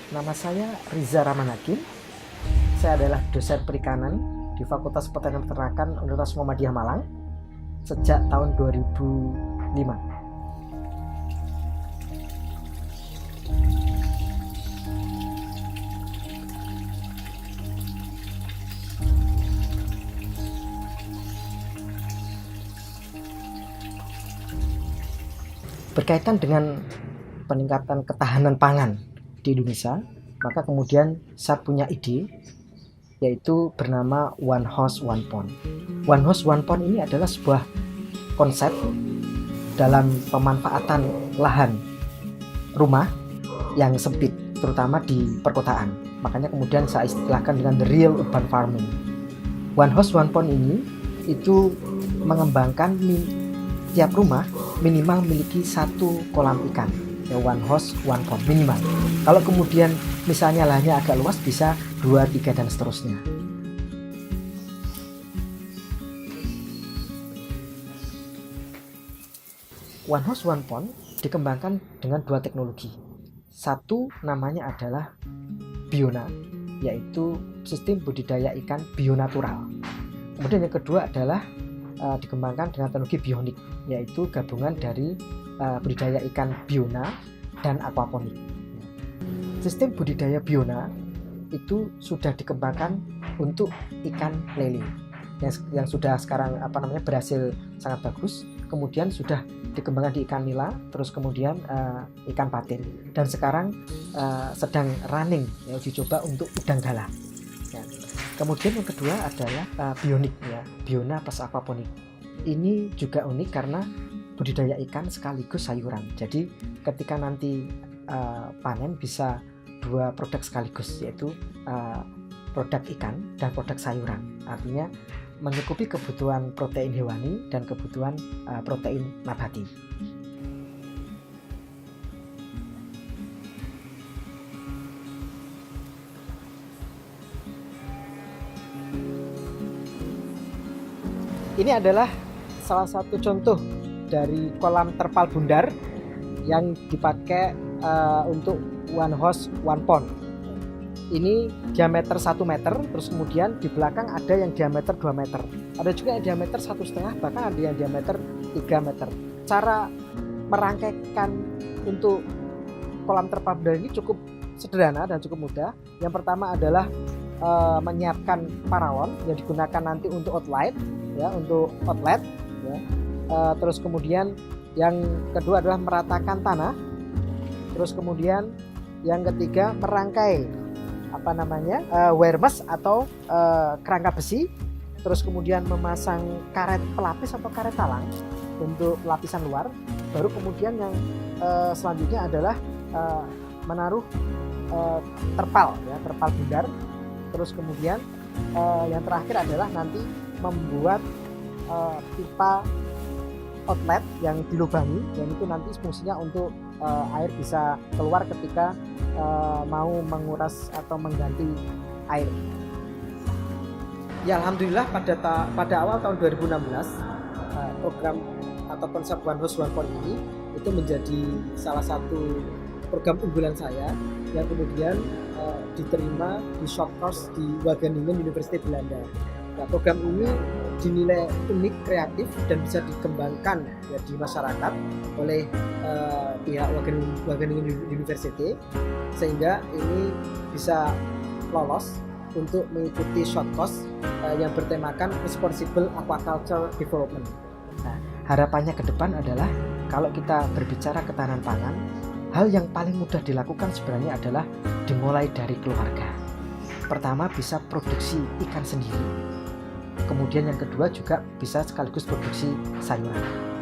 Nama saya Riza Rahman Hakim. Saya adalah dosen perikanan di Fakultas Pertanian Peternakan Universitas Muhammadiyah Malang sejak tahun 2005. Berkaitan dengan peningkatan ketahanan pangan di Indonesia, maka kemudian saya punya ide, yaitu bernama One House One Pond. One House One Pond ini adalah sebuah konsep dalam pemanfaatan lahan rumah yang sempit, terutama di perkotaan. Makanya kemudian saya istilahkan dengan the real urban farming. One House One Pond ini itu mengembangkan tiap rumah minimal memiliki satu kolam ikan, ya, one house one pond minimal. Kalau kemudian misalnya lahannya agak luas, bisa 2, 3 dan seterusnya. One house one pond dikembangkan dengan 2 teknologi. Satu namanya adalah Biona, yaitu sistem budidaya ikan bionatural. Kemudian yang kedua adalah dikembangkan dengan teknologi bionik, yaitu gabungan dari budidaya ikan biona dan aquaponik. Sistem budidaya biona itu sudah dikembangkan untuk ikan lele yang sudah sekarang berhasil sangat bagus. Kemudian sudah dikembangkan di ikan nila, terus kemudian ikan patin, dan sekarang sedang running, ya, uji coba untuk udang galah. Ya. Kemudian yang kedua adalah bionik, ya, biona plus aquaponik. Ini juga unik karena budidaya ikan sekaligus sayuran. Jadi ketika nanti panen bisa 2 produk sekaligus, yaitu produk ikan dan produk sayuran. Artinya mencukupi kebutuhan protein hewani dan kebutuhan protein nabati. Ini adalah salah satu contoh dari kolam terpal bundar yang dipakai untuk one house one pond. Ini diameter 1 meter, terus kemudian di belakang ada yang diameter 2 meter. Ada juga yang diameter 1,5, bahkan ada yang diameter 3 meter. Cara merangkaikan untuk kolam terpal bundar ini cukup sederhana dan cukup mudah. Yang pertama adalah menyiapkan paralon yang digunakan nanti untuk outlet, ya, untuk outlet, ya. Terus kemudian yang kedua adalah meratakan tanah. Terus kemudian yang ketiga merangkai wire mesh atau kerangka besi. Terus kemudian memasang karet pelapis atau karet talang untuk lapisan luar. Baru kemudian yang selanjutnya adalah menaruh terpal, ya, terpal bundar. Terus kemudian yang terakhir adalah nanti membuat pipa outlet yang dilubangi, dan itu nanti fungsinya untuk air bisa keluar ketika mau menguras atau mengganti air. Ya, alhamdulillah pada awal tahun 2016 program atau konsep One House One Pond ini itu menjadi salah satu program unggulan saya yang kemudian diterima di short course di Wageningen University Belanda. Nah, program ini dinilai unik, kreatif, dan bisa dikembangkan, ya, di masyarakat oleh pihak Wageningen University, sehingga ini bisa lolos untuk mengikuti short course yang bertemakan Responsible Aquaculture Development. Nah, harapannya ke depan adalah kalau kita berbicara ketahanan pangan, hal yang paling mudah dilakukan sebenarnya adalah dimulai dari keluarga. Pertama, bisa produksi ikan sendiri. Kemudian yang kedua juga bisa sekaligus produksi sayuran.